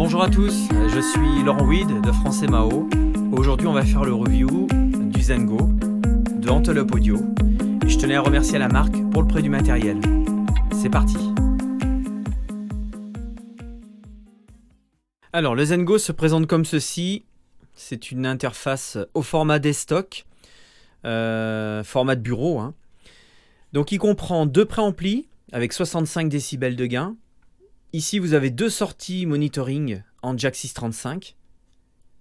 Bonjour à tous, je suis Laurent Weed de Français Mao. Aujourd'hui on va faire le review du Zengo de Antelope Audio. Et je tenais à remercier la marque pour le prêt du matériel. C'est parti. Alors le Zengo se présente comme ceci. C'est une interface au format desktop, format de bureau. Donc il comprend deux préamplis avec 65 décibels de gain. Ici, vous avez deux sorties monitoring en jack 635,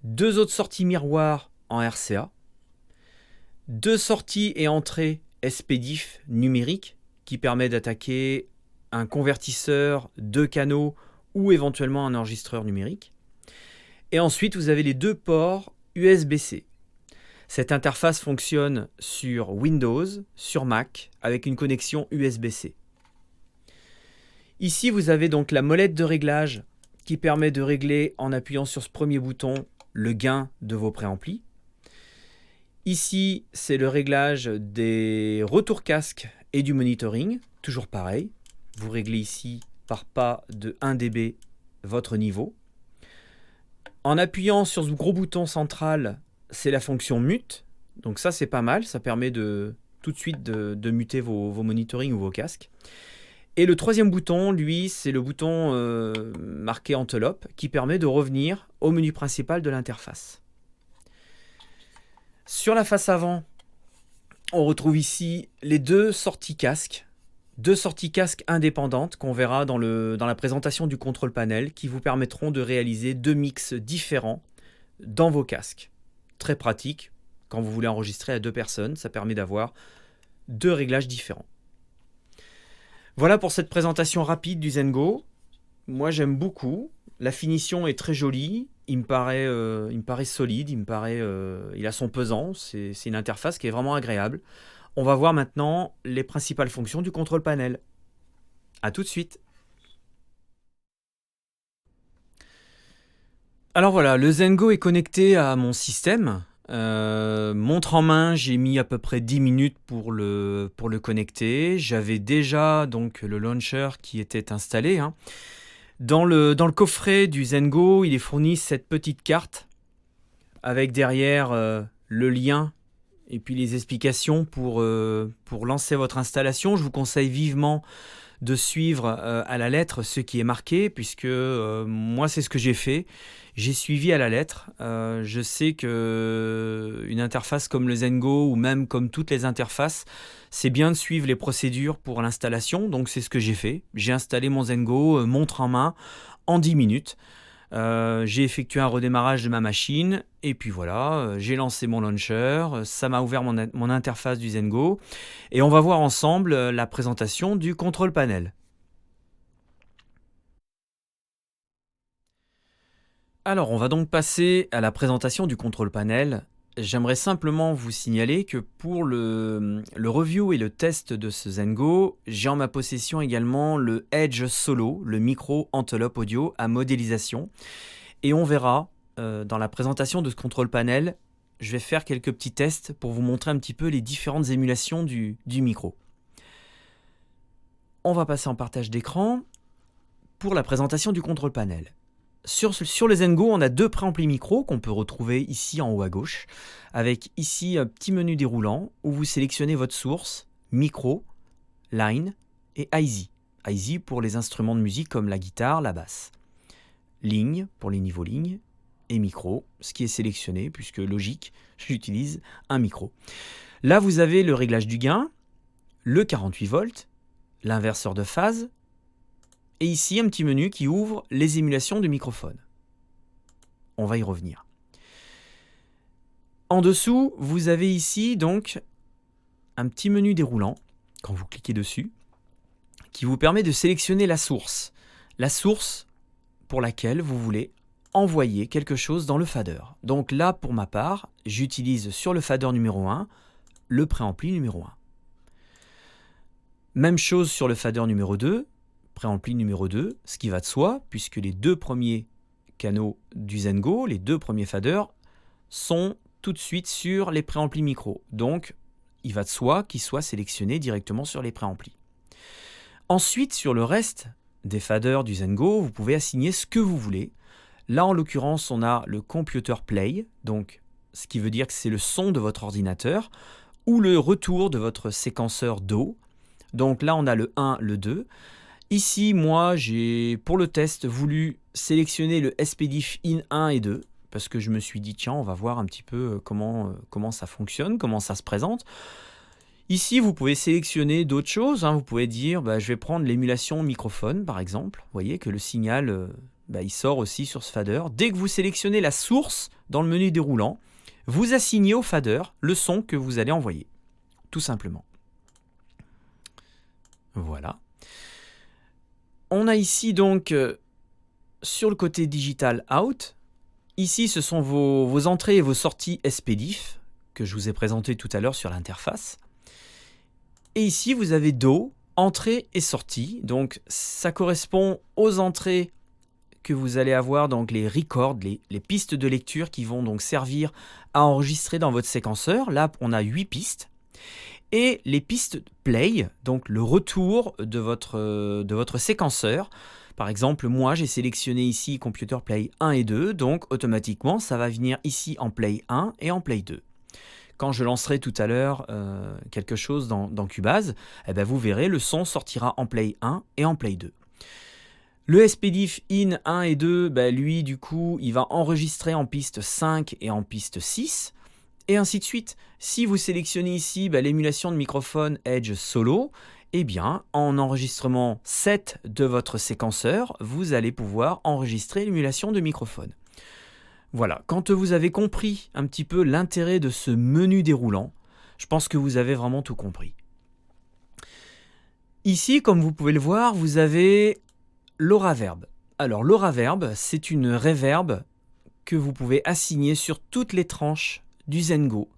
deux autres sorties miroirs en RCA, deux sorties et entrées SPDIF numérique qui permet d'attaquer un convertisseur, deux canaux ou éventuellement un enregistreur numérique. Et ensuite, vous avez les deux ports USB-C. Cette interface fonctionne sur Windows, sur Mac, avec une connexion USB-C. Ici, vous avez donc la molette de réglage qui permet de régler en appuyant sur ce premier bouton le gain de vos préamplis. Ici, c'est le réglage des retours casque et du monitoring. Toujours pareil, vous réglez ici par pas de 1 dB votre niveau. En appuyant sur ce gros bouton central, c'est la fonction mute. Donc ça, c'est pas mal. Ça permet tout de suite de muter vos monitoring ou vos casques. Et le troisième bouton, lui, c'est le bouton marqué Antelope qui permet de revenir au menu principal de l'interface. Sur la face avant, on retrouve ici les deux sorties casque indépendantes qu'on verra dans la présentation du contrôle panel qui vous permettront de réaliser deux mix différents dans vos casques. Très pratique quand vous voulez enregistrer à deux personnes, ça permet d'avoir deux réglages différents. Voilà pour cette présentation rapide du Zengo. Moi j'aime beaucoup. La finition est très jolie. Il me paraît solide. Il a son pesant. C'est une interface qui est vraiment agréable. On va voir maintenant les principales fonctions du contrôle panel. A tout de suite. Alors voilà, le Zengo est connecté à mon système. Montre en main, j'ai mis à peu près 10 minutes pour le connecter. J'avais déjà donc le launcher qui était installé. Dans le coffret du Zengo, il est fourni cette petite carte avec derrière le lien et puis les explications pour lancer votre installation. Je vous conseille vivement de suivre à la lettre ce qui est marqué, puisque moi c'est ce que j'ai fait. J'ai suivi à la lettre. Je sais que une interface comme le Zengo ou même comme toutes les interfaces, c'est bien de suivre les procédures pour l'installation. Donc c'est ce que j'ai fait. J'ai installé mon Zengo montre en main en 10 minutes. J'ai effectué un redémarrage de ma machine et puis voilà, j'ai lancé mon launcher, ça m'a ouvert mon interface du Zengo et on va voir ensemble la présentation du contrôle panel. Alors on va donc passer à la présentation du contrôle panel. J'aimerais simplement vous signaler que pour le review et le test de ce Zengo, j'ai en ma possession également le Edge Solo, le micro Antelope Audio à modélisation. Et on verra dans la présentation de ce contrôle panel, je vais faire quelques petits tests pour vous montrer un petit peu les différentes émulations du micro. On va passer en partage d'écran pour la présentation du contrôle panel. Sur le Zengo, on a deux préamplis micro qu'on peut retrouver ici en haut à gauche, avec ici un petit menu déroulant où vous sélectionnez votre source, micro, line et IZ. IZ pour les instruments de musique comme la guitare, la basse. Ligne pour les niveaux lignes et micro, ce qui est sélectionné puisque logique, j'utilise un micro. Là, vous avez le réglage du gain, le 48 volts, l'inverseur de phase, et ici, un petit menu qui ouvre les émulations de microphone. On va y revenir. En dessous, vous avez ici donc un petit menu déroulant, quand vous cliquez dessus, qui vous permet de sélectionner la source. La source pour laquelle vous voulez envoyer quelque chose dans le fader. Donc là, pour ma part, j'utilise sur le fader numéro 1, le préampli numéro 1. Même chose sur le fader numéro 2, préampli numéro 2, ce qui va de soi, puisque les deux premiers canaux du Zengo, les deux premiers faders, sont tout de suite sur les préamplis micro. Donc, il va de soi qu'ils soient sélectionnés directement sur les préamplis. Ensuite, sur le reste des faders du Zengo, vous pouvez assigner ce que vous voulez. Là, en l'occurrence, on a le Computer Play, donc ce qui veut dire que c'est le son de votre ordinateur, ou le retour de votre séquenceur DAW. Donc là, on a le 1, le 2. Ici, moi, j'ai, pour le test, voulu sélectionner le SPDIF in 1 et 2, parce que je me suis dit, tiens, on va voir un petit peu comment ça fonctionne, comment ça se présente. Ici, vous pouvez sélectionner d'autres choses. Vous pouvez dire, je vais prendre l'émulation microphone, par exemple. Vous voyez que le signal, il sort aussi sur ce fader. Dès que vous sélectionnez la source dans le menu déroulant, vous assignez au fader le son que vous allez envoyer, tout simplement. Voilà. On a ici donc, sur le côté Digital Out, ici ce sont vos entrées et vos sorties SPDIF, que je vous ai présenté tout à l'heure sur l'interface. Et ici, vous avez DAW, entrée et sortie. Donc, ça correspond aux entrées que vous allez avoir, donc les records, les pistes de lecture qui vont donc servir à enregistrer dans votre séquenceur. Là, on a 8 pistes. Et les pistes play, donc le retour de votre séquenceur. Par exemple, moi, j'ai sélectionné ici Computer Play 1 et 2. Donc, automatiquement, ça va venir ici en Play 1 et en Play 2. Quand je lancerai tout à l'heure quelque chose dans Cubase, vous verrez, le son sortira en Play 1 et en Play 2. Le SPDIF in 1 et 2, lui, du coup, il va enregistrer en piste 5 et en piste 6, et ainsi de suite. Si vous sélectionnez ici l'émulation de microphone Edge Solo, en enregistrement 7 de votre séquenceur, vous allez pouvoir enregistrer l'émulation de microphone. Voilà, quand vous avez compris un petit peu l'intérêt de ce menu déroulant, je pense que vous avez vraiment tout compris. Ici, comme vous pouvez le voir, vous avez l'Auraverb. Alors l'Auraverb, c'est une reverb que vous pouvez assigner sur toutes les tranches du Zengo.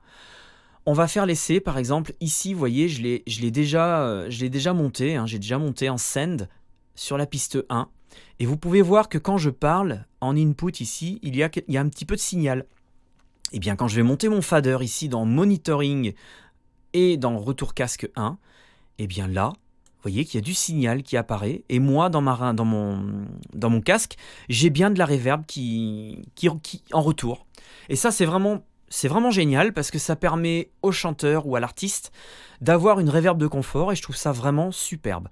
On va faire l'essai, par exemple, ici, vous voyez, je l'ai déjà monté, j'ai déjà monté en send sur la piste 1. Et vous pouvez voir que quand je parle, en input ici, il y a un petit peu de signal. Et bien quand je vais monter mon fader ici dans Monitoring et dans Retour Casque 1, et bien là, vous voyez qu'il y a du signal qui apparaît. Et moi, dans mon casque, j'ai bien de la reverb qui en retour. Et ça, c'est vraiment génial parce que ça permet au chanteur ou à l'artiste d'avoir une reverb de confort et je trouve ça vraiment superbe.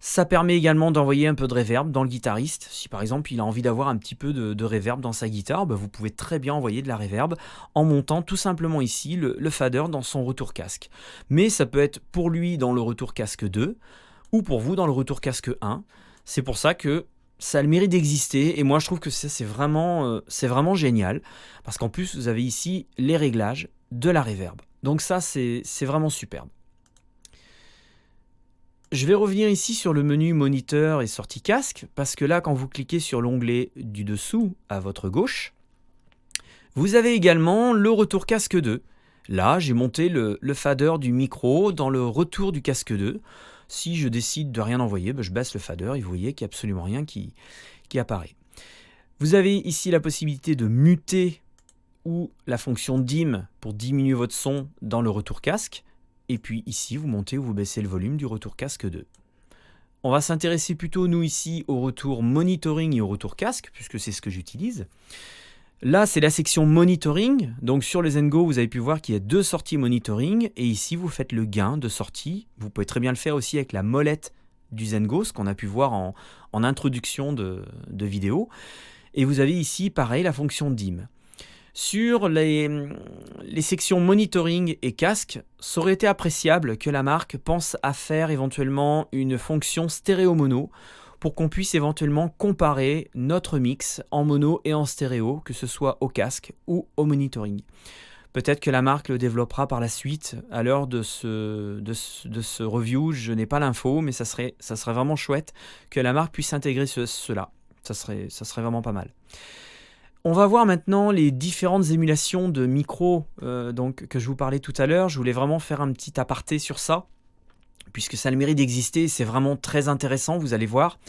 Ça permet également d'envoyer un peu de reverb dans le guitariste. Si par exemple il a envie d'avoir un petit peu de reverb dans sa guitare, vous pouvez très bien envoyer de la reverb en montant tout simplement ici le fader dans son retour casque. Mais ça peut être pour lui dans le retour casque 2 ou pour vous dans le retour casque 1. C'est pour ça que ça a le mérite d'exister et moi je trouve que c'est vraiment génial parce qu'en plus vous avez ici les réglages de la reverb. Donc ça c'est vraiment superbe. Je vais revenir ici sur le menu moniteur et sortie casque parce que là quand vous cliquez sur l'onglet du dessous à votre gauche, vous avez également le retour casque 2. Là j'ai monté le fader du micro dans le retour du casque 2. Si je décide de rien envoyer, je baisse le fader et vous voyez qu'il n'y a absolument rien qui apparaît. Vous avez ici la possibilité de muter ou la fonction dim pour diminuer votre son dans le retour casque. Et puis ici, vous montez ou vous baissez le volume du retour casque 2. On va s'intéresser plutôt, nous, ici, au retour monitoring et au retour casque, puisque c'est ce que j'utilise. Là, c'est la section monitoring. Donc, sur le Zengo, vous avez pu voir qu'il y a 2 sorties monitoring. Et ici, vous faites le gain de sortie. Vous pouvez très bien le faire aussi avec la molette du Zengo, ce qu'on a pu voir en introduction de vidéo. Et vous avez ici, pareil, la fonction dim. Sur les sections monitoring et casque, ça aurait été appréciable que la marque pense à faire éventuellement une fonction stéréo-mono pour qu'on puisse éventuellement comparer notre mix en mono et en stéréo, que ce soit au casque ou au monitoring. Peut-être que la marque le développera par la suite. À l'heure de ce review, je n'ai pas l'info, mais ça serait vraiment chouette que la marque puisse intégrer cela. Ça serait vraiment pas mal. On va voir maintenant les différentes émulations de micros que je vous parlais tout à l'heure. Je voulais vraiment faire un petit aparté sur ça, puisque ça a le mérite d'exister. C'est vraiment très intéressant, vous allez voir.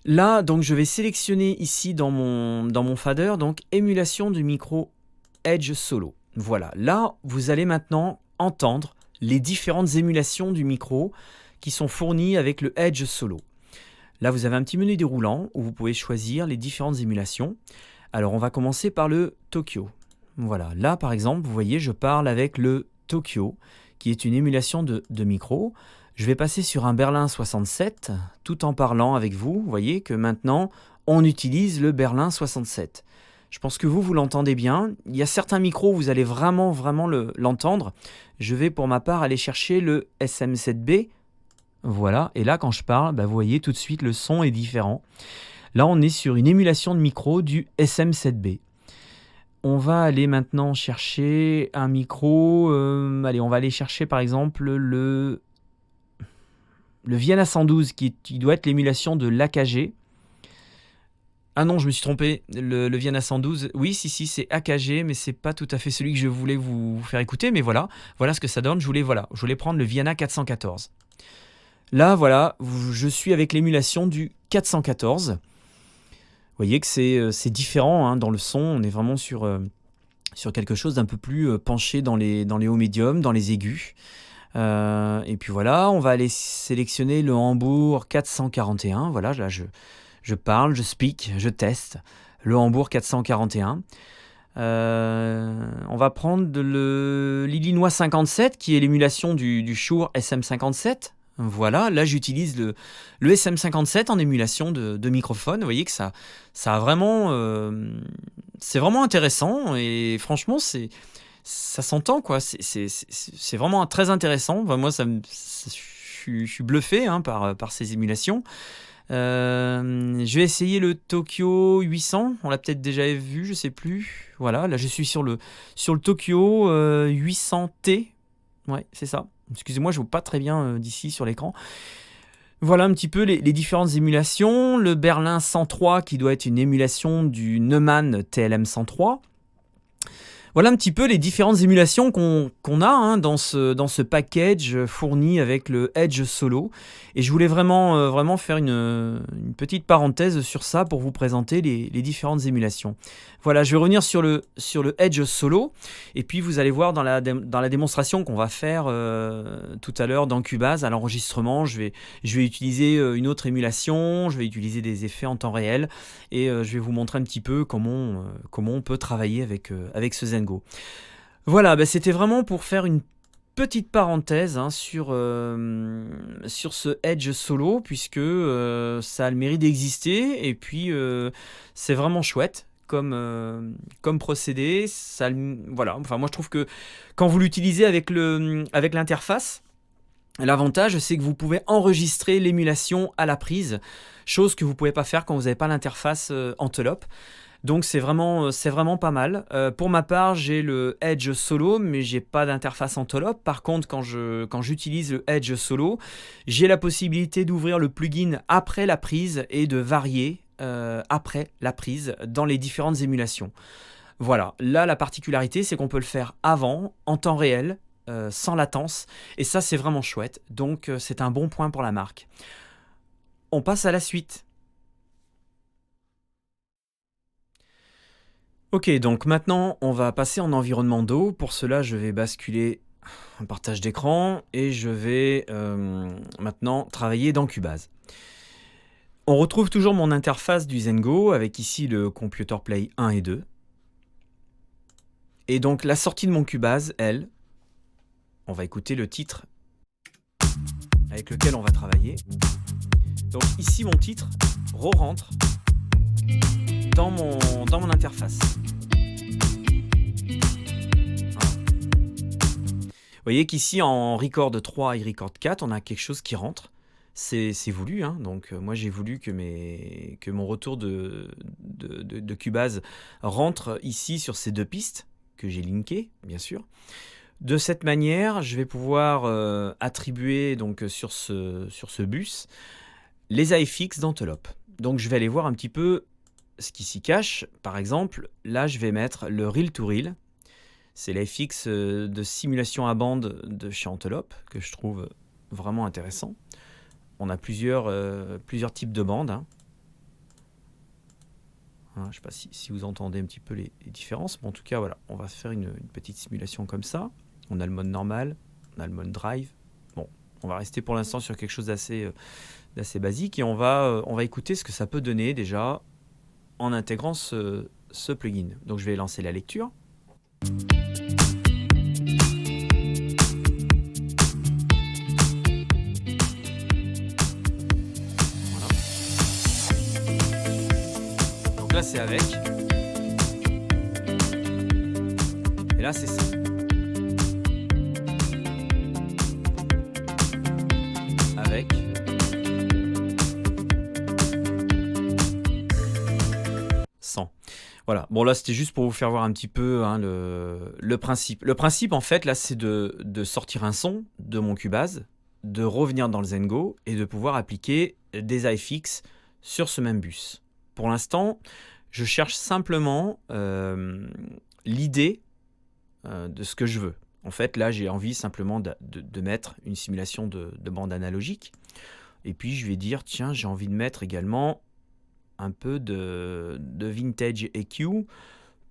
Là, donc, je vais sélectionner ici dans mon fader, donc émulation du micro Edge Solo. Voilà, là, vous allez maintenant entendre les différentes émulations du micro qui sont fournies avec le Edge Solo. Là, vous avez un petit menu déroulant où vous pouvez choisir les différentes émulations. Alors, on va commencer par le Tokyo. Voilà, là, par exemple, vous voyez, je parle avec le Tokyo, qui est une émulation de micro. Je vais passer sur un Berlin 67, tout en parlant avec vous. Vous voyez que maintenant, on utilise le Berlin 67. Je pense que vous l'entendez bien. Il y a certains micros où vous allez vraiment l'entendre. Je vais pour ma part aller chercher le SM7B. Voilà, et là quand je parle, vous voyez tout de suite le son est différent. Là on est sur une émulation de micro du SM7B. On va aller maintenant chercher un micro, allez on va aller chercher par exemple le Vienna 112 qui doit être l'émulation de l'AKG. Ah non, je me suis trompé, le Vienna 112, oui si c'est AKG, mais c'est pas tout à fait celui que je voulais vous faire écouter, mais voilà ce que ça donne, je voulais prendre le Vienna 414. Là, voilà, je suis avec l'émulation du 414. Vous voyez que c'est différent hein, dans le son. On est vraiment sur quelque chose d'un peu plus penché dans les hauts médiums, dans les aigus. Et puis voilà, on va aller sélectionner le Hambourg 441. Voilà, là, je parle, je speak, je teste. Le Hambourg 441. On va prendre l'Illinois 57, qui est l'émulation du Shure SM57. Voilà, là j'utilise le SM57 en émulation de microphone. Vous voyez que ça a vraiment, c'est vraiment intéressant et franchement ça s'entend quoi. C'est vraiment très intéressant. Enfin, moi je suis bluffé hein, par ces émulations. Je vais essayer le Tokyo 800. On l'a peut-être déjà vu, je sais plus. Voilà, là je suis sur le Tokyo 800T. Ouais, c'est ça. Excusez-moi, je ne vois pas très bien d'ici sur l'écran. Voilà un petit peu les différentes émulations. Le Berlin 103 qui doit être une émulation du Neumann TLM 103. Voilà un petit peu les différentes émulations qu'on a hein, dans ce package fourni avec le Edge Solo. Et je voulais vraiment faire une petite parenthèse sur ça pour vous présenter les différentes émulations. Voilà, je vais revenir sur le Edge Solo. Et puis vous allez voir dans la démonstration qu'on va faire tout à l'heure dans Cubase, à l'enregistrement, je vais utiliser une autre émulation, je vais utiliser des effets en temps réel. Et je vais vous montrer un petit peu comment on peut travailler avec ce Zengo. Voilà, c'était vraiment pour faire une petite parenthèse hein, sur ce Edge Solo, puisque ça a le mérite d'exister, et puis c'est vraiment chouette comme procédé. Voilà, enfin, moi je trouve que quand vous l'utilisez avec l'interface, l'avantage, c'est que vous pouvez enregistrer l'émulation à la prise, chose que vous ne pouvez pas faire quand vous n'avez pas l'interface Envelope. Donc c'est vraiment pas mal. Pour ma part, j'ai le Edge Solo, mais j'ai pas d'interface Envelope. Par contre, quand j'utilise le Edge Solo, j'ai la possibilité d'ouvrir le plugin après la prise et de varier après la prise dans les différentes émulations. Voilà, là la particularité, c'est qu'on peut le faire avant, en temps réel, sans latence, et ça c'est vraiment chouette, donc c'est un bon point pour la marque. On passe à la suite. Ok, donc maintenant on va passer en environnement d'eau. Pour cela je vais basculer un partage d'écran et je vais maintenant travailler dans Cubase. On retrouve toujours mon interface du Zengo avec ici le Computer Play 1 et 2. Et donc la sortie de mon Cubase, elle, on va écouter le titre avec lequel on va travailler. Donc ici mon titre re-rentre dans mon interface. Voilà. Vous voyez qu'ici en Record 3 et Record 4, on a quelque chose qui rentre. C'est voulu, hein. Donc moi j'ai voulu que mon retour de Cubase rentre ici sur ces deux pistes que j'ai linkées, bien sûr. De cette manière, je vais pouvoir attribuer donc sur ce bus les AFX d'Envelope. Donc je vais aller voir un petit peu ce qui s'y cache. Par exemple, là je vais mettre le Reel to Reel. C'est l'AFX de simulation à bande de chez Envelope que je trouve vraiment intéressant. On a plusieurs types de bandes. Hein. Hein, je ne sais pas si vous entendez un petit peu les différences, mais en tout cas, voilà, on va faire une petite simulation comme ça. On a le mode normal, on a le mode drive. Bon, On va rester pour l'instant sur quelque chose d'assez basique et on va écouter ce que ça peut donner déjà en intégrant ce plugin. Donc je vais lancer la lecture. Voilà. Donc là c'est avec. Et là c'est ça. Avec. Sans. Voilà. Bon là c'était juste pour vous faire voir un petit peu hein, le principe. Le principe en fait là c'est de sortir un son de mon Cubase, de revenir dans le Zengo et de pouvoir appliquer des iFix sur ce même bus. Pour l'instant, je cherche simplement l'idée de ce que je veux. En fait, là, j'ai envie simplement de mettre une simulation de bande analogique. Et puis, je vais dire, tiens, j'ai envie de mettre également un peu de vintage EQ.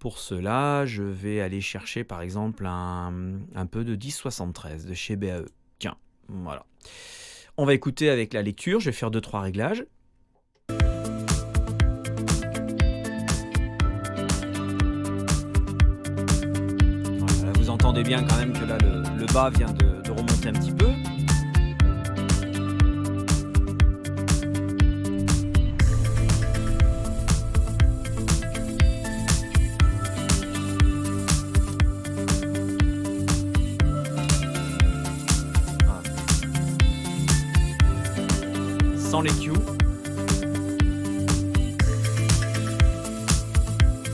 Pour cela, je vais aller chercher, par exemple, un peu de 1073 de chez BAE. Tiens, voilà. On va écouter avec la lecture. Je vais faire 2-3 réglages. Vous entendez bien quand même que là le bas vient de remonter un petit peu. Voilà. Sans les Q.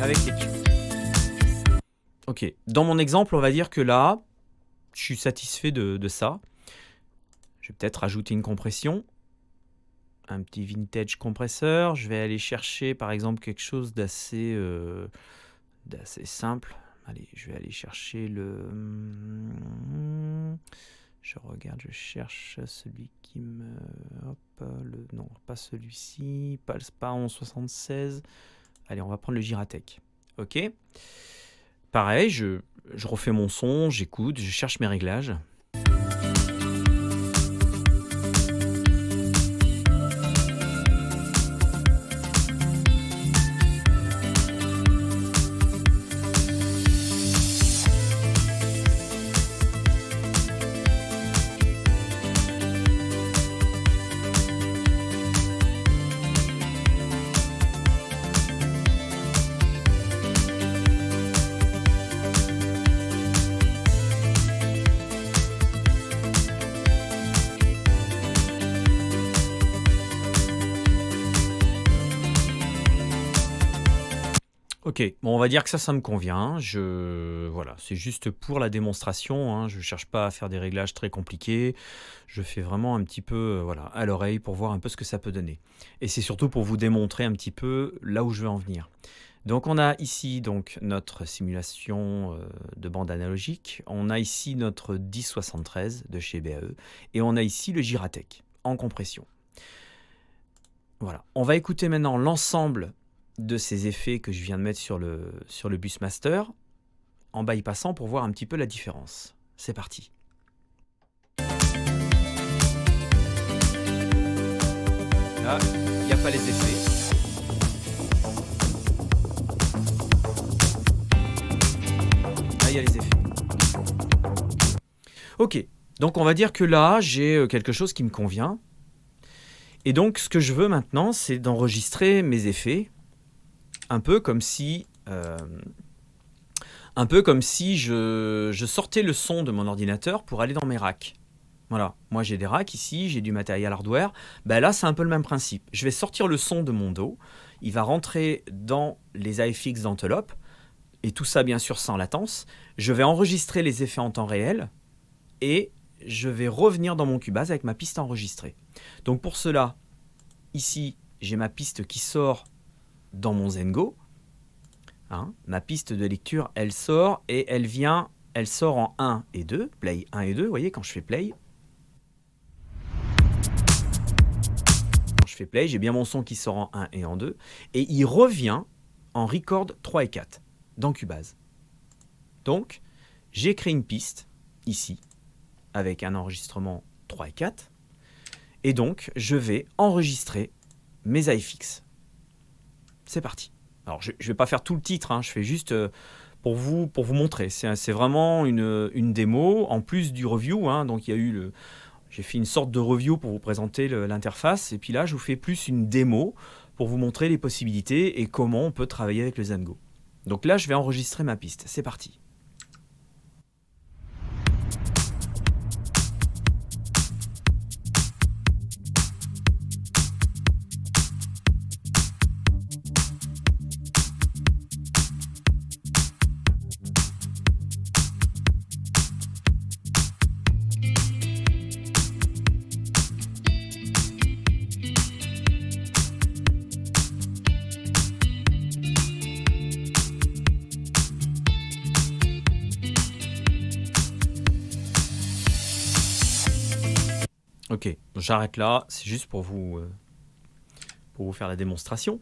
Avec les Q. Ok, dans mon exemple, on va dire que là, je suis satisfait de ça. Je vais peut-être rajouter une compression, un petit vintage compresseur. Je vais aller chercher par exemple quelque chose d'assez simple. Allez, je vais aller chercher je regarde, je cherche celui qui me... Hop, non, pas celui-ci, pas 1176. Allez, on va prendre le Giratech. Ok. Pareil, je refais mon son, j'écoute, je cherche mes réglages. Ok, bon, on va dire que ça me convient. Voilà, c'est juste pour la démonstration. Hein, je ne cherche pas à faire des réglages très compliqués. Je fais vraiment un petit peu voilà, à l'oreille pour voir un peu ce que ça peut donner. Et c'est surtout pour vous démontrer un petit peu là où je veux en venir. Donc on a ici donc, notre simulation de bande analogique. On a ici notre 1073 de chez BAE. Et on a ici le Giratech en compression. Voilà, on va écouter maintenant l'ensemble de ces effets que je viens de mettre sur le bus master en bypassant pour voir un petit peu la différence. C'est parti. Là, il n'y a pas les effets. Là, il y a les effets. Ok, donc on va dire que là, j'ai quelque chose qui me convient. Et donc, ce que je veux maintenant, c'est d'enregistrer mes effets un peu comme si je sortais le son de mon ordinateur pour aller dans mes racks. Voilà, moi j'ai des racks ici, j'ai du matériel hardware. Ben là, c'est un peu le même principe. Je vais sortir le son de mon dos, il va rentrer dans les iFix d'Envelope, et tout ça bien sûr sans latence. Je vais enregistrer les effets en temps réel, et je vais revenir dans mon Cubase avec ma piste enregistrée. Donc pour cela, ici, j'ai ma piste qui sort dans mon Zengo. Hein, ma piste de lecture, elle sort et elle sort en 1 et 2, play 1 et 2, vous voyez quand je fais play. Quand je fais play, j'ai bien mon son qui sort en 1 et en 2, et il revient en record 3 et 4 dans Cubase. Donc, j'ai créé une piste ici, avec un enregistrement 3 et 4. Et donc, je vais enregistrer mes iFix. C'est parti. Alors, je ne vais pas faire tout le titre, hein, je fais juste pour vous montrer. C'est vraiment une démo, en plus du review. Hein, donc, j'ai fait une sorte de review pour vous présenter l'interface. Et puis là, je vous fais plus une démo pour vous montrer les possibilités et comment on peut travailler avec le Zengo. Donc là, je vais enregistrer ma piste. C'est parti. Ok, j'arrête là, c'est juste pour vous faire la démonstration.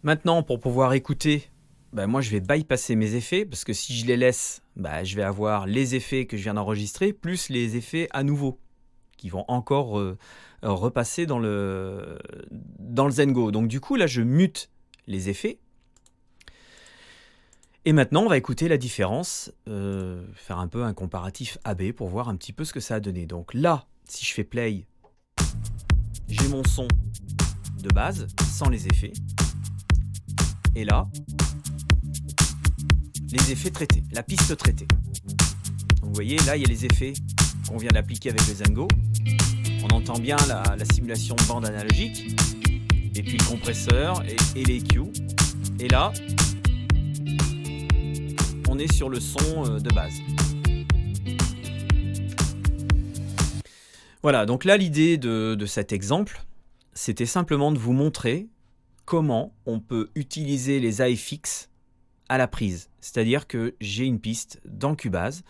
Maintenant, pour pouvoir écouter, moi je vais bypasser mes effets, parce que si je les laisse, je vais avoir les effets que je viens d'enregistrer, plus les effets à nouveau, qui vont encore repasser dans le Zengo. Donc du coup, là, je mute les effets. Et maintenant, on va écouter la différence, faire un peu un comparatif AB pour voir un petit peu ce que ça a donné. Donc là, si je fais play, j'ai mon son de base, sans les effets. Et là, les effets traités, la piste traitée. Vous voyez, là, il y a les effets qu'on vient d'appliquer avec le Zengo. On entend bien la simulation de bande analogique, et puis le compresseur et les EQ. Et là, on est sur le son de base. Voilà, donc là, l'idée de cet exemple, c'était simplement de vous montrer comment on peut utiliser les iFix à la prise. C'est-à-dire que j'ai une piste dans Cubase,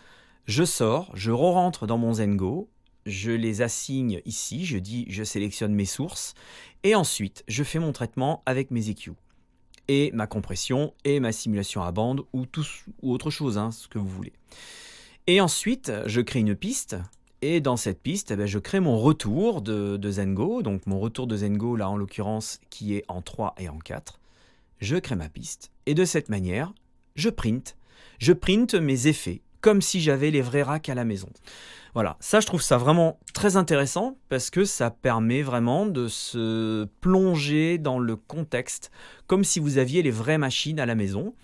je sors, je re-rentre dans mon Zengo, je les assigne ici, je sélectionne mes sources, et ensuite, je fais mon traitement avec mes EQ. Et ma compression, et ma simulation à bande, ou autre chose, hein, ce que vous voulez. Et ensuite, je crée une piste, et dans cette piste, je crée mon retour de Zengo, donc mon retour de Zengo, là en l'occurrence, qui est en 3 et en 4. Je crée ma piste, et de cette manière, je print mes effets, comme si j'avais les vrais racks à la maison. Voilà, ça je trouve ça vraiment très intéressant parce que ça permet vraiment de se plonger dans le contexte comme si vous aviez les vraies machines à la maison,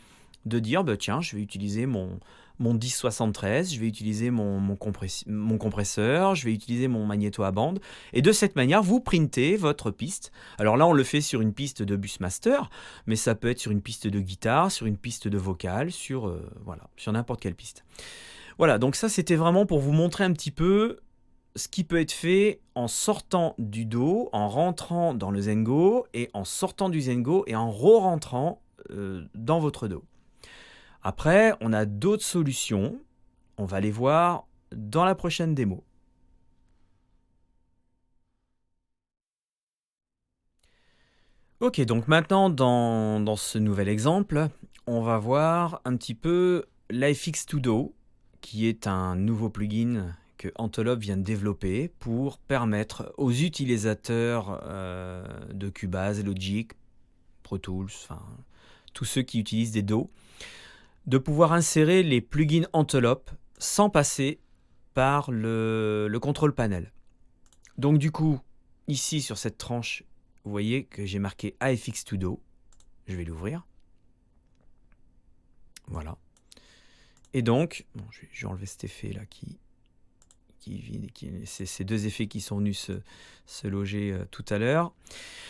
de dire tiens, je vais utiliser mon 1073, je vais utiliser mon compresseur, je vais utiliser mon magnéto à bande, et de cette manière vous printez votre piste. Alors là on le fait sur une piste de Busmaster, mais ça peut être sur une piste de guitare, sur une piste de vocal, sur n'importe quelle piste. Voilà, donc ça c'était vraiment pour vous montrer un petit peu ce qui peut être fait en sortant du Do, en rentrant dans le Zengo, et en sortant du Zengo et en re-rentrant dans votre Do. Après, on a d'autres solutions, on va les voir dans la prochaine démo. Ok, donc maintenant dans ce nouvel exemple, on va voir un petit peu l'iFix2Do, qui est un nouveau plugin que Antelope vient de développer pour permettre aux utilisateurs de Cubase, Logic, Pro Tools, enfin tous ceux qui utilisent des DAW, de pouvoir insérer les plugins Antelope sans passer par le control panel. Donc du coup, ici sur cette tranche, vous voyez que j'ai marqué iFix2Do. Je vais l'ouvrir. Voilà. Et donc, je vais enlever cet effet là c'est ces deux effets qui sont venus se loger tout à l'heure.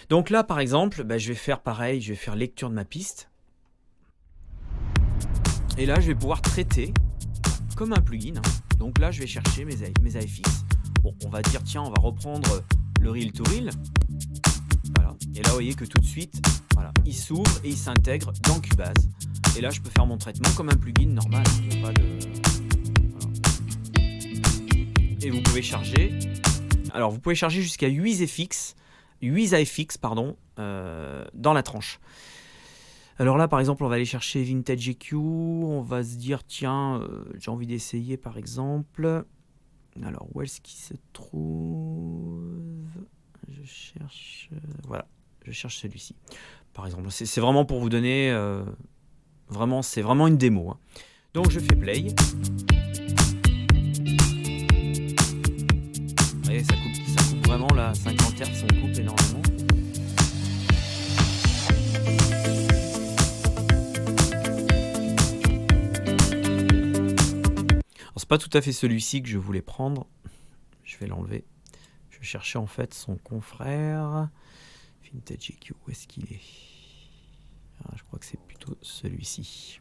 Donc là, par exemple, je vais faire pareil, je vais faire lecture de ma piste. Et là, je vais pouvoir traiter comme un plugin. Donc là, je vais chercher mes iFix. Bon, on va dire, tiens, on va reprendre le reel to reel. Voilà. Et là, vous voyez que tout de suite, voilà, il s'ouvre et il s'intègre dans Cubase. Et là, je peux faire mon traitement comme un plugin normal. Il n'y a pas de... Et vous pouvez charger. Alors, vous pouvez charger jusqu'à 8 iFix, dans la tranche. Alors là, par exemple, on va aller chercher Vintage EQ. On va se dire, tiens, j'ai envie d'essayer, par exemple. Alors, où est-ce qu'il se trouve? Je cherche... voilà, je cherche celui-ci. Par exemple, c'est vraiment pour vous donner... vraiment, c'est vraiment une démo, hein. Donc, je fais play. Vous voyez, ça coupe vraiment, là, 50 Hz, on coupe énormément. C'est pas tout à fait celui-ci que je voulais prendre. Je vais l'enlever. Je cherchais en fait son confrère. Vintage EQ, où est-ce qu'il est? Je crois que c'est plutôt celui-ci.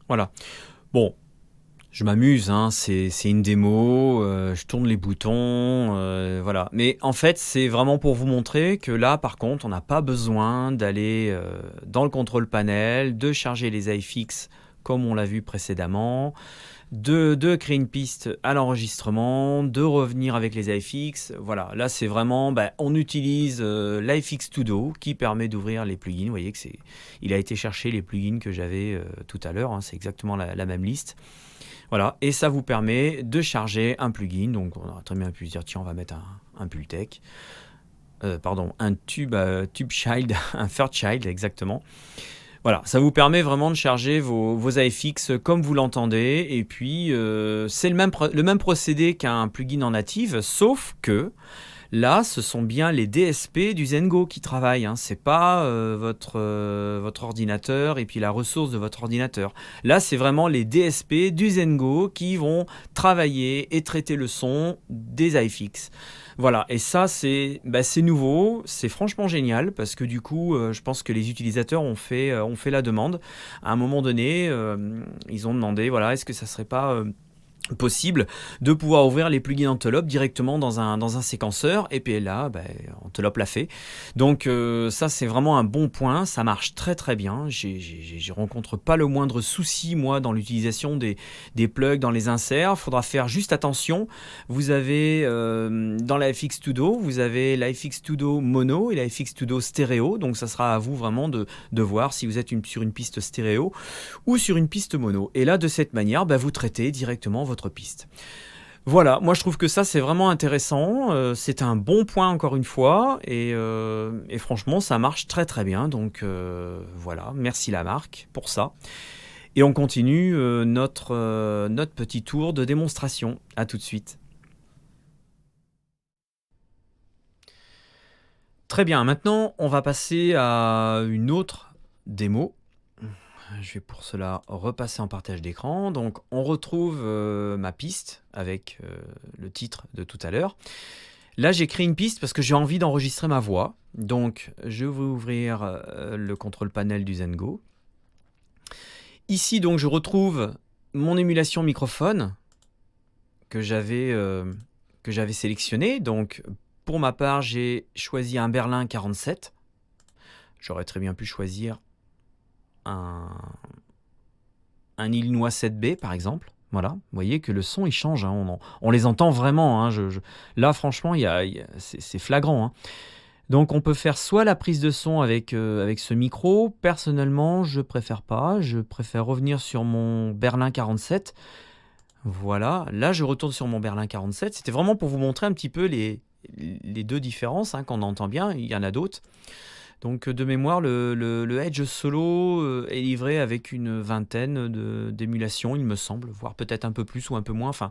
Voilà. Bon, je m'amuse, hein, c'est une démo, je tourne les boutons, voilà. Mais en fait, c'est vraiment pour vous montrer que là, par contre, on n'a pas besoin d'aller dans le contrôle panel, de charger les iFix comme on l'a vu précédemment, de créer une piste à l'enregistrement, de revenir avec les iFix. Voilà, là c'est vraiment, on utilise l'iFix To Do qui permet d'ouvrir les plugins. Vous voyez que il a été chercher les plugins que j'avais tout à l'heure, hein, c'est exactement la même liste. Voilà, et ça vous permet de charger un plugin. Donc on aurait très bien pu se dire, tiens, on va mettre un Pultec. Pardon, un Tube Child, un Third Child exactement. Voilà, ça vous permet vraiment de charger vos iFix comme vous l'entendez. Et puis, c'est le même procédé qu'un plugin en native, sauf que là, ce sont bien les DSP du Zengo qui travaillent, hein. C'est pas votre ordinateur et puis la ressource de votre ordinateur. Là, c'est vraiment les DSP du Zengo qui vont travailler et traiter le son des iFix. Voilà, et ça, c'est nouveau, c'est franchement génial parce que du coup, je pense que les utilisateurs ont fait la demande. À un moment donné, ils ont demandé, voilà, est-ce que ça serait pas possible de pouvoir ouvrir les plugins Envelope directement dans un séquenceur, et puis là Envelope l'a fait. Donc ça c'est vraiment un bon point, ça marche très très bien. Je rencontre pas le moindre souci moi dans l'utilisation des plugs dans les inserts. Il faudra faire juste attention, vous avez dans l'iFix To Do, vous avez l'iFix To Do mono et l'iFix To Do stéréo, donc ça sera à vous vraiment de voir si vous êtes sur une piste stéréo ou sur une piste mono, et là de cette manière vous traitez directement votre piste. Voilà, moi je trouve que ça c'est vraiment intéressant, c'est un bon point encore une fois, et franchement ça marche très très bien, donc voilà, merci la marque pour ça. Et on continue notre petit tour de démonstration. À tout de suite. Très bien, maintenant on va passer à une autre démo. Je vais pour cela repasser en partage d'écran. Donc on retrouve ma piste avec le titre de tout à l'heure. Là j'ai créé une piste parce que j'ai envie d'enregistrer ma voix. Donc je vais ouvrir le contrôle panel du Zengo. Ici donc je retrouve mon émulation microphone que j'avais sélectionné. Donc pour ma part j'ai choisi un Berlin 47. J'aurais très bien pu choisir un Illinois 7B par exemple. Voilà, vous voyez que le son il change, hein. On les entend vraiment, hein. Là franchement c'est flagrant, hein. Donc on peut faire soit la prise de son avec ce micro. Personnellement je préfère pas, je préfère revenir sur mon Berlin 47. Voilà, là je retourne sur mon Berlin 47. C'était vraiment pour vous montrer un petit peu les deux différences, hein, qu'on entend bien. Il y en a d'autres. Donc de mémoire, le Edge Solo est livré avec une vingtaine d'émulations, il me semble, voire peut-être un peu plus ou un peu moins. Enfin,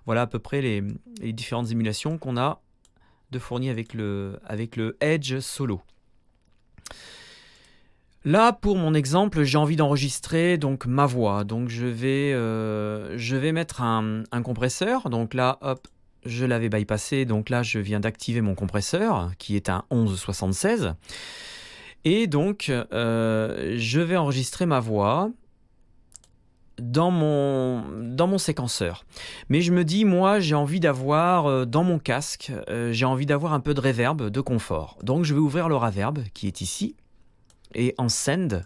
voilà à peu près les différentes émulations qu'on a de fournies avec le Edge Solo. Là, pour mon exemple, j'ai envie d'enregistrer donc ma voix. Donc je vais mettre un compresseur. Donc là, hop, je l'avais bypassé, donc là je viens d'activer mon compresseur qui est un 1176 et donc je vais enregistrer ma voix dans mon séquenceur. Mais je me dis, moi j'ai envie d'avoir dans mon casque, j'ai envie d'avoir un peu de reverb, de confort. Donc je vais ouvrir le reverb qui est ici et en send,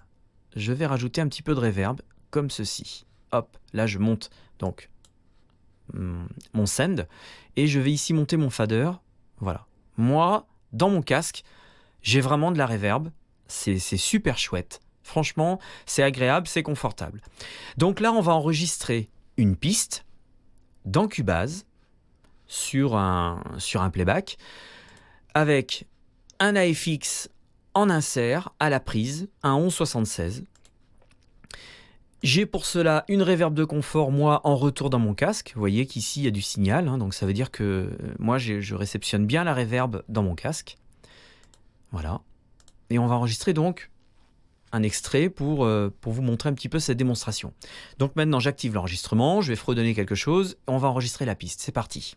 je vais rajouter un petit peu de reverb comme ceci. Hop, là je monte donc mon send et je vais ici monter mon fader. Voilà. Moi, dans mon casque, j'ai vraiment de la reverb. C'est super chouette. Franchement, c'est agréable, c'est confortable. Donc là, on va enregistrer une piste dans Cubase sur un playback avec un AFX en insert à la prise, un 1176. J'ai pour cela une reverb de confort, moi, en retour dans mon casque. Vous voyez qu'ici, il y a du signal, hein, donc ça veut dire que moi, je réceptionne bien la reverb dans mon casque. Voilà. Et on va enregistrer donc un extrait pour vous montrer un petit peu cette démonstration. Donc maintenant, j'active l'enregistrement, je vais fredonner quelque chose, et on va enregistrer la piste. C'est parti.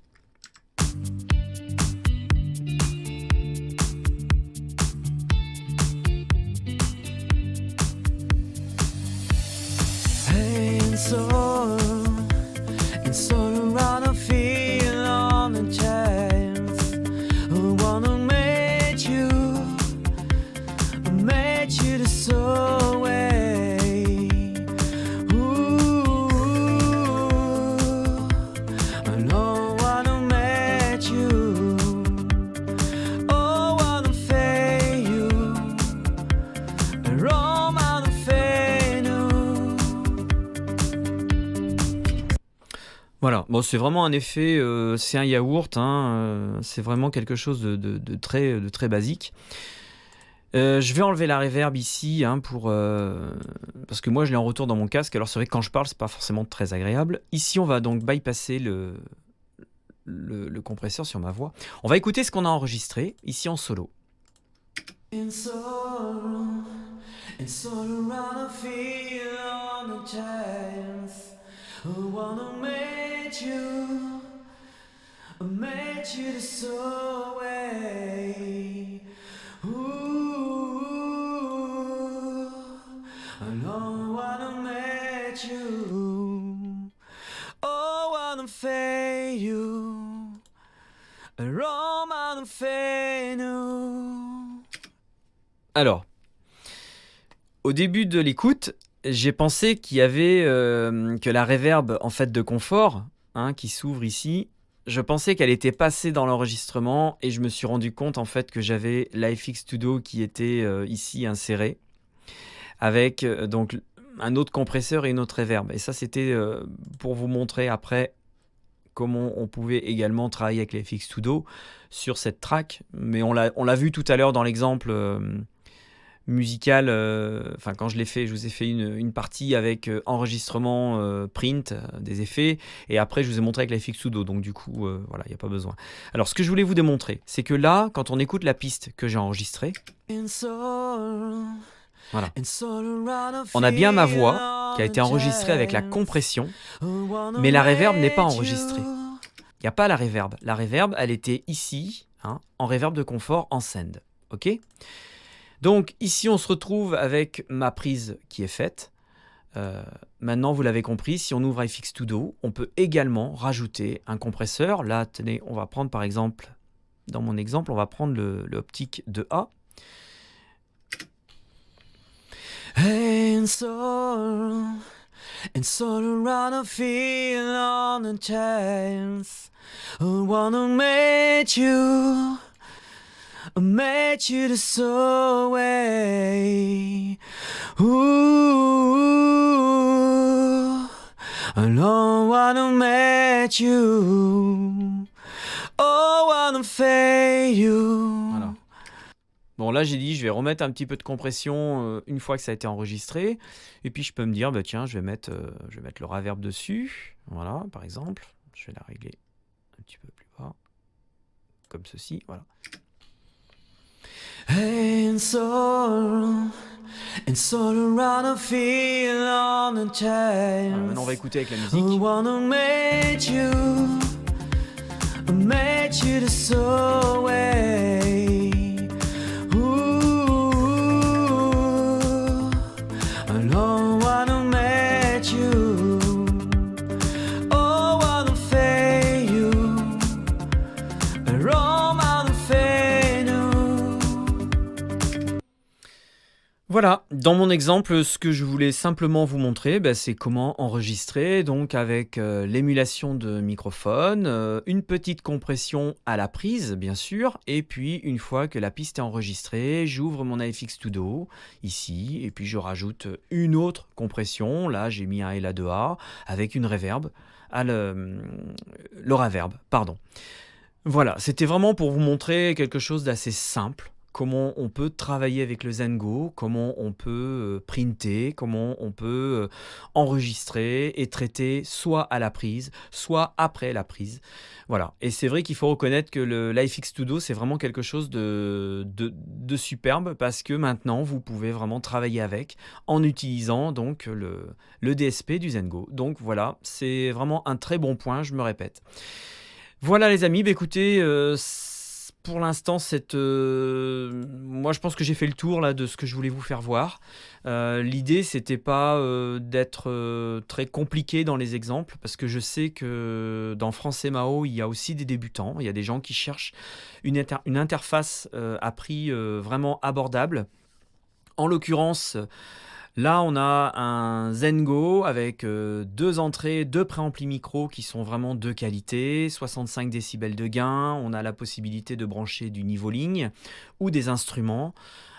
Voilà, bon, c'est vraiment un effet, c'est un yaourt, hein, c'est vraiment quelque chose de très basique. Je vais enlever la reverb ici, hein, parce que moi je l'ai en retour dans mon casque, alors c'est vrai que quand je parle c'est pas forcément très agréable. Ici on va donc bypasser le compresseur sur ma voix. On va écouter ce qu'on a enregistré ici en solo. Alors, au début de l'écoute, j'ai pensé qu'il y avait que la reverb en fait de confort, hein, qui s'ouvre ici, je pensais qu'elle était passée dans l'enregistrement et je me suis rendu compte en fait que j'avais l'AFX Studio qui était ici inséré avec donc un autre compresseur et une autre reverb. Et ça c'était pour vous montrer après comment on pouvait également travailler avec l'AFX Studio sur cette track. Mais on l'a vu tout à l'heure dans l'exemple musical, enfin quand je l'ai fait, je vous ai fait une partie avec enregistrement print des effets et après je vous ai montré avec l'AFX Studio, donc du coup voilà, il n'y a pas besoin. Alors ce que je voulais vous démontrer, c'est que là quand on écoute la piste que j'ai enregistrée, voilà, on a bien ma voix qui a été enregistrée avec la compression, mais la reverb n'est pas enregistrée. Il n'y a pas la reverb. La reverb, elle était ici, hein, en reverb de confort en send. Ok ? Donc ici, on se retrouve avec ma prise qui est faite. Maintenant, vous l'avez compris, si on ouvre FX Studio, on peut également rajouter un compresseur. Là, tenez, on va prendre par exemple, dans mon exemple, on va prendre le optique de A. And so around I feel on a chance. I wanna meet you this way. Ooh, I don't wanna meet you. Oh, wanna fade you. Voilà. Bon, là, j'ai dit, je vais remettre un petit peu de compression une fois que ça a été enregistré. Et puis, je peux me dire, bah, tiens, je vais mettre le reverb dessus. Voilà, par exemple. Je vais la régler un petit peu plus bas. Comme ceci, voilà. And so around I feel on a chance. Voilà, maintenant, on va écouter avec la musique. I wanna meet you. made you the soul way. Ooh, no one made you. Oh, one fait you. Rome fait nous. Voilà, dans mon exemple, ce que je voulais simplement vous montrer, c'est comment enregistrer donc avec l'émulation de microphone, une petite compression à la prise bien sûr, et puis une fois que la piste est enregistrée, j'ouvre mon AFX Studio ici, et puis je rajoute une autre compression, là j'ai mis un LA2A avec une reverb, le reverb, pardon. Voilà, c'était vraiment pour vous montrer quelque chose d'assez simple. Comment on peut travailler avec le Zengo, comment on peut printer, comment on peut enregistrer et traiter soit à la prise, soit après la prise. Voilà, et c'est vrai qu'il faut reconnaître que l'AFX Studio, c'est vraiment quelque chose de superbe parce que maintenant, vous pouvez vraiment travailler avec en utilisant donc le DSP du Zengo. Donc voilà, c'est vraiment un très bon point, je me répète. Voilà les amis, écoutez, pour l'instant, moi je pense que j'ai fait le tour là, de ce que je voulais vous faire voir. L'idée, c'était pas d'être très compliqué dans les exemples, parce que je sais que dans France Mao, il y a aussi des débutants, il y a des gens qui cherchent une interface à prix vraiment abordable. En l'occurrence, là, on a un Zengo avec deux entrées, deux préamplis micro qui sont vraiment de qualité, 65 décibels de gain. On a la possibilité de brancher du niveau ligne ou des instruments.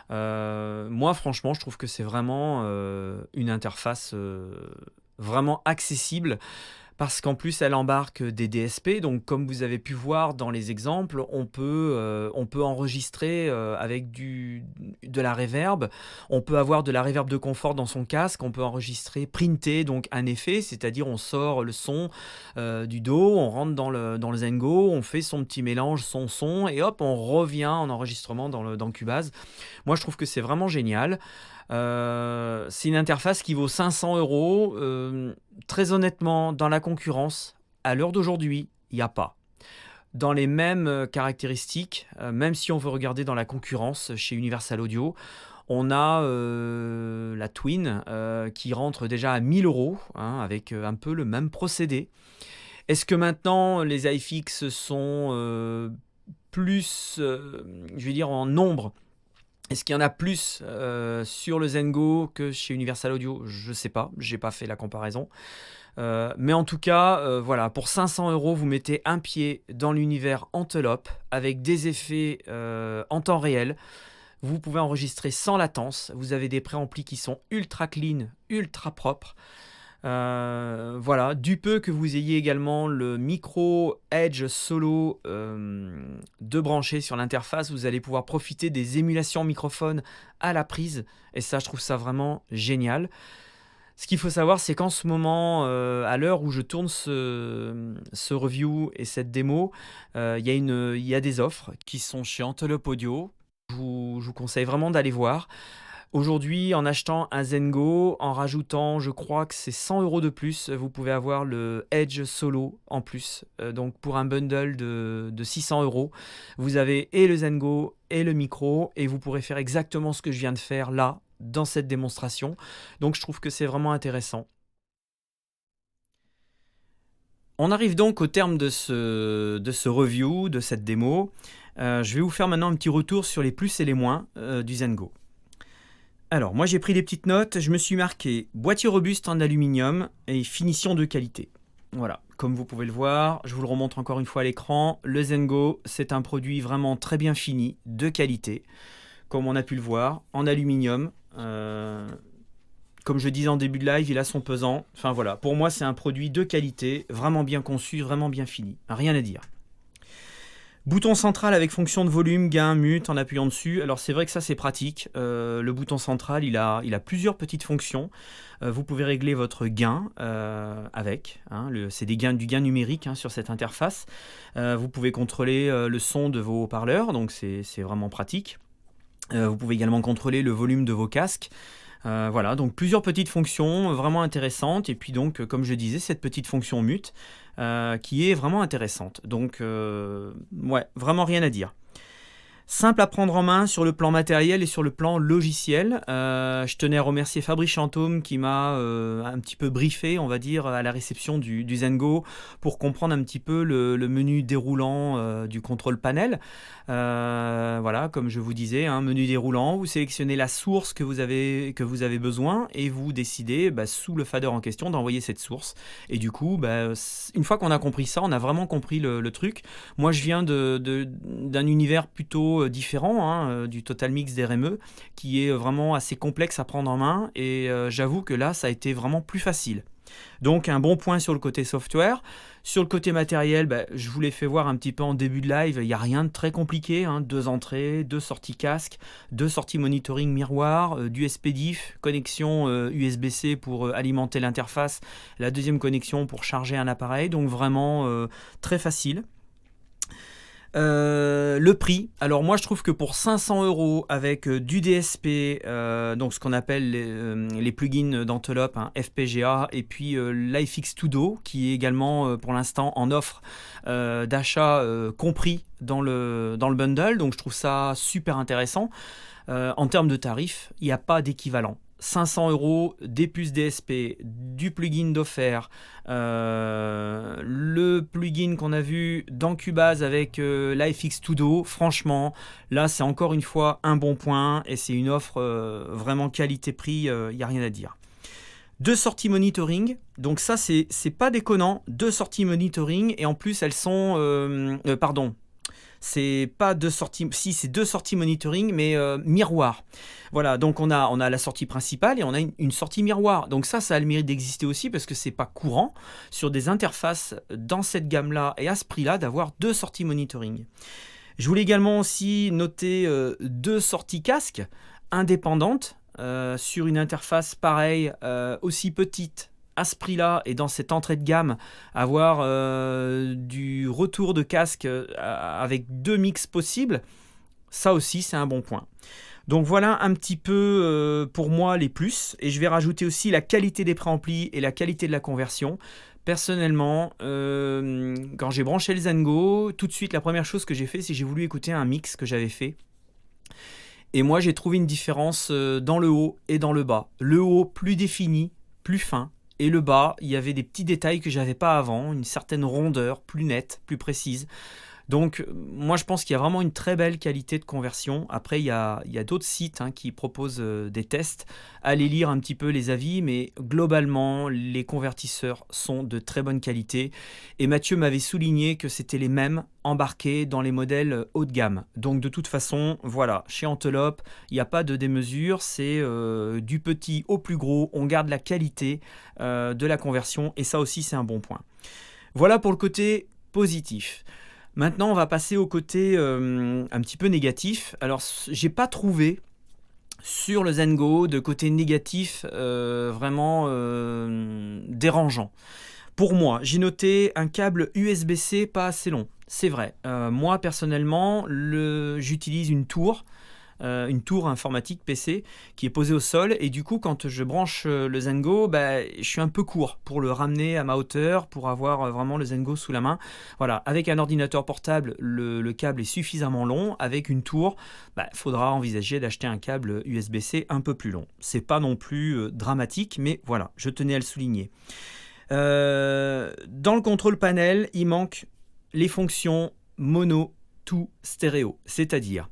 Moi, franchement, je trouve que c'est vraiment une interface vraiment accessible. Parce qu'en plus, elle embarque des DSP, donc comme vous avez pu voir dans les exemples, on peut enregistrer avec de la reverb, on peut avoir de la reverb de confort dans son casque, on peut enregistrer, printer, donc un effet, c'est-à-dire on sort le son du dos, on rentre dans le Zengo, on fait son petit mélange son, et hop, on revient en enregistrement dans Cubase. Moi, je trouve que c'est vraiment génial. C'est une interface qui vaut 500 €. Très honnêtement, dans la concurrence, à l'heure d'aujourd'hui, il n'y a pas. Dans les mêmes caractéristiques, même si on veut regarder dans la concurrence chez Universal Audio, on a la Twin qui rentre déjà à 1000 €, avec un peu le même procédé. Est-ce que maintenant les AFX sont plus, je vais dire en nombre? Est-ce qu'il y en a plus sur le Zengo que chez Universal Audio? Je ne sais pas, je n'ai pas fait la comparaison. Mais en tout cas, voilà, pour 500 €, vous mettez un pied dans l'univers Antelope avec des effets en temps réel. Vous pouvez enregistrer sans latence. Vous avez des préamplis qui sont ultra clean, ultra propres. Voilà, du peu que vous ayez également le micro Edge Solo de brancher sur l'interface, vous allez pouvoir profiter des émulations microphone à la prise, et ça je trouve ça vraiment génial. Ce qu'il faut savoir, c'est qu'en ce moment, à l'heure où je tourne ce review et cette démo, il y a des offres qui sont chez Antelope Audio. Je vous conseille vraiment d'aller voir. Aujourd'hui, en achetant un Zengo, en rajoutant, je crois que c'est 100 € de plus, vous pouvez avoir le Edge Solo en plus. Donc pour un bundle de 600 €, vous avez et le Zengo et le micro, et vous pourrez faire exactement ce que je viens de faire là, dans cette démonstration. Donc je trouve que c'est vraiment intéressant. On arrive donc au terme de ce review, de cette démo. Je vais vous faire maintenant un petit retour sur les plus et les moins du Zengo. Alors, moi j'ai pris des petites notes, je me suis marqué boîtier robuste en aluminium et finition de qualité. Voilà, comme vous pouvez le voir, je vous le remontre encore une fois à l'écran, le Zengo, c'est un produit vraiment très bien fini, de qualité, comme on a pu le voir, en aluminium. Comme je disais en début de live, il a son pesant. Enfin voilà, pour moi c'est un produit de qualité, vraiment bien conçu, vraiment bien fini, rien à dire. Bouton central avec fonction de volume, gain, mute en appuyant dessus. Alors c'est vrai que ça c'est pratique. Le bouton central il a plusieurs petites fonctions. Vous pouvez régler votre gain avec. C'est du gain numérique sur cette interface. Vous pouvez contrôler le son de vos haut-parleurs, donc c'est vraiment pratique. Vous pouvez également contrôler le volume de vos casques. Voilà, donc plusieurs petites fonctions vraiment intéressantes. Et puis donc, comme je disais, cette petite fonction mute qui est vraiment intéressante. Donc, ouais, vraiment rien à dire. Simple à prendre en main sur le plan matériel et sur le plan logiciel. Je tenais à remercier Fabrice Chantôme qui m'a un petit peu briefé, on va dire, à la réception du Zengo pour comprendre un petit peu le menu déroulant du contrôle panel. Voilà, comme je vous disais, un menu déroulant, vous sélectionnez la source que vous avez besoin et vous décidez sous le fader en question d'envoyer cette source. Et du coup, une fois qu'on a compris ça, on a vraiment compris le truc. Moi, je viens d'un univers plutôt différent du Total Mix d'RME, qui est vraiment assez complexe à prendre en main. Et j'avoue que là, ça a été vraiment plus facile. Donc un bon point sur le côté software. Sur le côté matériel, je vous l'ai fait voir un petit peu en début de live, il n'y a rien de très compliqué, 2 entrées, 2 sorties casque, 2 sorties monitoring miroir, du SPDIF, connexion USB-C pour alimenter l'interface, la deuxième connexion pour charger un appareil, donc vraiment très facile. Le prix, alors moi je trouve que pour 500 € avec du DSP, donc ce qu'on appelle les plugins d'Envelope, FPGA, et puis l'iFix2Do qui est également pour l'instant en offre d'achat compris dans le bundle, donc je trouve ça super intéressant. En termes de tarifs, il n'y a pas d'équivalent. 500 €, des puces DSP, du plugin d'offert, le plugin qu'on a vu dans Cubase avec l'iFX2Do, franchement, là c'est encore une fois un bon point et c'est une offre vraiment qualité-prix, il n'y a rien à dire. 2 sorties monitoring, donc ça c'est pas déconnant, 2 sorties monitoring et en plus elles sont, c'est pas 2 sorties, si c'est 2 sorties monitoring mais miroir. Voilà, donc on a la sortie principale et on a une sortie miroir. Donc ça a le mérite d'exister aussi parce que c'est pas courant sur des interfaces dans cette gamme-là et à ce prix-là d'avoir 2 sorties monitoring. Je voulais également aussi noter 2 sorties casque indépendantes sur une interface pareille, aussi petite. À ce prix-là et dans cette entrée de gamme, avoir du retour de casque avec 2 mix possibles, ça aussi c'est un bon point. Donc voilà un petit peu pour moi les plus, et je vais rajouter aussi la qualité des préamplis et la qualité de la conversion. Personnellement, quand j'ai branché le Zengo, tout de suite la première chose que j'ai fait, c'est que j'ai voulu écouter un mix que j'avais fait. Et moi j'ai trouvé une différence dans le haut et dans le bas. Le haut plus défini, plus fin. Et le bas, il y avait des petits détails que j'avais pas avant, une certaine rondeur plus nette, plus précise. Donc moi je pense qu'il y a vraiment une très belle qualité de conversion. Après il y a d'autres sites qui proposent des tests. Allez lire un petit peu les avis, mais globalement les convertisseurs sont de très bonne qualité. Et Mathieu m'avait souligné que c'était les mêmes embarqués dans les modèles haut de gamme. Donc de toute façon, voilà, chez Envelope, il n'y a pas de démesure, c'est du petit au plus gros, on garde la qualité de la conversion et ça aussi c'est un bon point. Voilà pour le côté positif. Maintenant, on va passer au côté un petit peu négatif. Alors, j'ai pas trouvé sur le Zengo de côté négatif vraiment dérangeant. Pour moi, j'ai noté un câble USB-C pas assez long. C'est vrai. Moi, personnellement, j'utilise une tour informatique PC qui est posée au sol, et du coup quand je branche le Zengo, je suis un peu court pour le ramener à ma hauteur, pour avoir vraiment le Zengo sous la main. Voilà, avec un ordinateur portable, le câble est suffisamment long. Avec une tour, faudra envisager d'acheter un câble USB-C un peu plus long. C'est pas non plus dramatique, mais voilà, je tenais à le souligner. Dans le contrôle panel, il manque les fonctions mono to stéréo, c'est-à-dire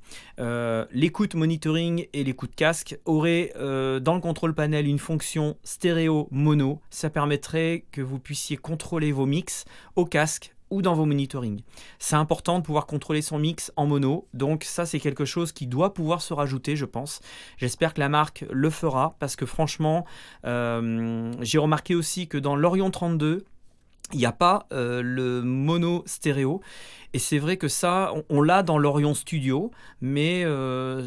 l'écoute monitoring et l'écoute casque auraient dans le contrôle panel une fonction stéréo mono. Ça permettrait que vous puissiez contrôler vos mix au casque ou dans vos monitoring. C'est important de pouvoir contrôler son mix en mono, donc ça c'est quelque chose qui doit pouvoir se rajouter, je pense. J'espère que la marque le fera, parce que franchement, j'ai remarqué aussi que dans l'Orion 32, il n'y a pas le mono stéréo, et c'est vrai que ça, on l'a dans l'Orion Studio, mais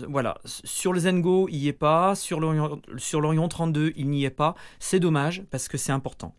voilà, sur le Zengo, il n'y est pas, sur l'Orion 32, il n'y est pas. C'est dommage, parce que c'est important.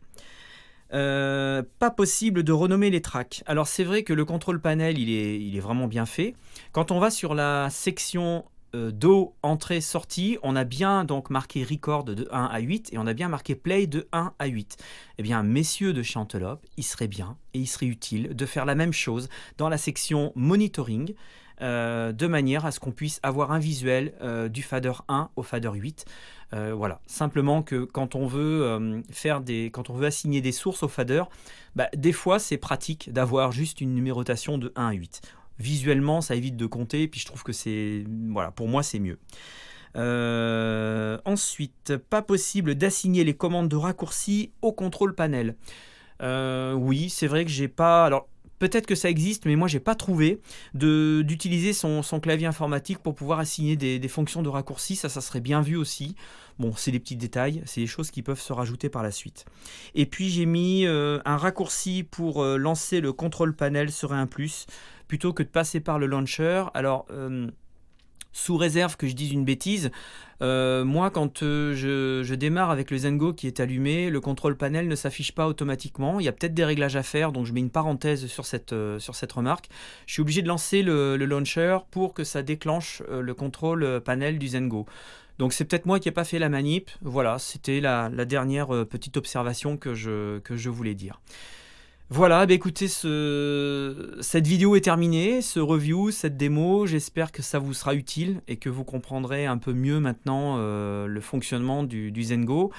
Pas possible de renommer les tracks. Alors c'est vrai que le contrôle panel, il est vraiment bien fait. Quand on va sur la section Do, entrée, sortie, on a bien donc marqué record de 1 à 8 et on a bien marqué play de 1 à 8. Eh bien, messieurs de chez Antelope, il serait bien et il serait utile de faire la même chose dans la section monitoring, de manière à ce qu'on puisse avoir un visuel du fader 1 au fader 8. Voilà, simplement que quand on veut quand on veut assigner des sources au fader, des fois c'est pratique d'avoir juste une numérotation de 1 à 8. Visuellement, ça évite de compter, puis je trouve que voilà, pour moi c'est mieux. Ensuite, pas possible d'assigner les commandes de raccourci au contrôle panel. Oui, c'est vrai que j'ai pas. Alors, peut-être que ça existe, mais moi j'ai pas trouvé d'utiliser son clavier informatique pour pouvoir assigner des fonctions de raccourci. Ça serait bien vu aussi. Bon, c'est des petits détails, c'est des choses qui peuvent se rajouter par la suite. Et puis j'ai mis un raccourci pour lancer le contrôle panel serait un plus, plutôt que de passer par le launcher. Alors, sous réserve que je dise une bêtise, moi quand je démarre avec le Zengo qui est allumé, le contrôle panel ne s'affiche pas automatiquement. Il y a peut-être des réglages à faire, donc je mets une parenthèse sur cette remarque. Je suis obligé de lancer le launcher pour que ça déclenche le contrôle panel du Zengo. Donc c'est peut-être moi qui n'ai pas fait la manip. Voilà, c'était la dernière petite observation que je voulais dire. Voilà, écoutez, cette vidéo est terminée, ce review, cette démo, j'espère que ça vous sera utile et que vous comprendrez un peu mieux maintenant le fonctionnement du Zengo.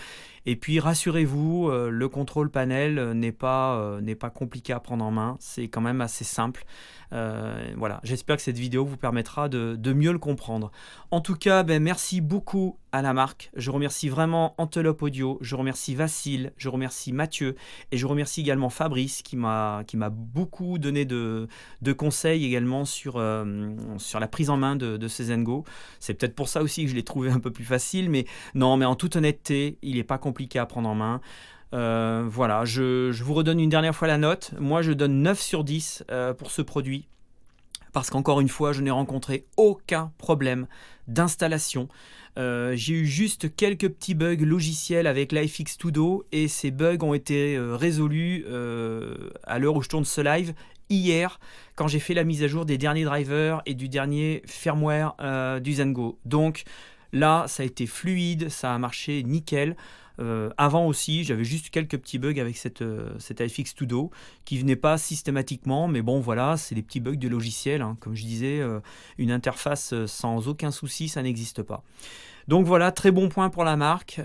Et puis rassurez-vous, le contrôle panel n'est pas compliqué à prendre en main, c'est quand même assez simple. Voilà, j'espère que cette vidéo vous permettra de mieux le comprendre. En tout cas, merci beaucoup à la marque. Je remercie vraiment Antelope Audio, je remercie Vasile, je remercie Mathieu et je remercie également Fabrice qui m'a beaucoup donné de conseils également sur la prise en main de ces Zengo. C'est peut-être pour ça aussi que je l'ai trouvé un peu plus facile, mais non, mais en toute honnêteté, il n'est pas compliqué à prendre en main. Voilà, je vous redonne une dernière fois la note. Moi, je donne 9 sur 10 pour ce produit. Parce qu'encore une fois, je n'ai rencontré aucun problème d'installation. J'ai eu juste quelques petits bugs logiciels avec l'iFix2Do et ces bugs ont été résolus à l'heure où je tourne ce live hier quand j'ai fait la mise à jour des derniers drivers et du dernier firmware du Zengo. Donc là, ça a été fluide, ça a marché nickel. Avant aussi, j'avais juste quelques petits bugs avec cette iFix2Do qui venaient pas systématiquement, mais bon voilà, c'est des petits bugs de logiciel, hein. Comme je disais, une interface sans aucun souci, ça n'existe pas. Donc voilà, très bon point pour la marque,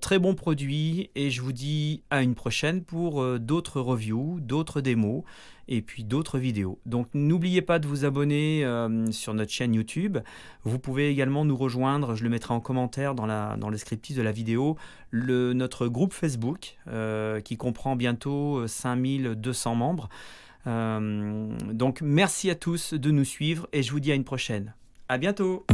très bon produit et je vous dis à une prochaine pour d'autres reviews, d'autres démos et puis d'autres vidéos. Donc n'oubliez pas de vous abonner sur notre chaîne YouTube. Vous pouvez également nous rejoindre, je le mettrai en commentaire dans le descriptif de la vidéo, notre groupe Facebook qui comprend bientôt 5200 membres. Donc merci à tous de nous suivre et je vous dis à une prochaine. À bientôt!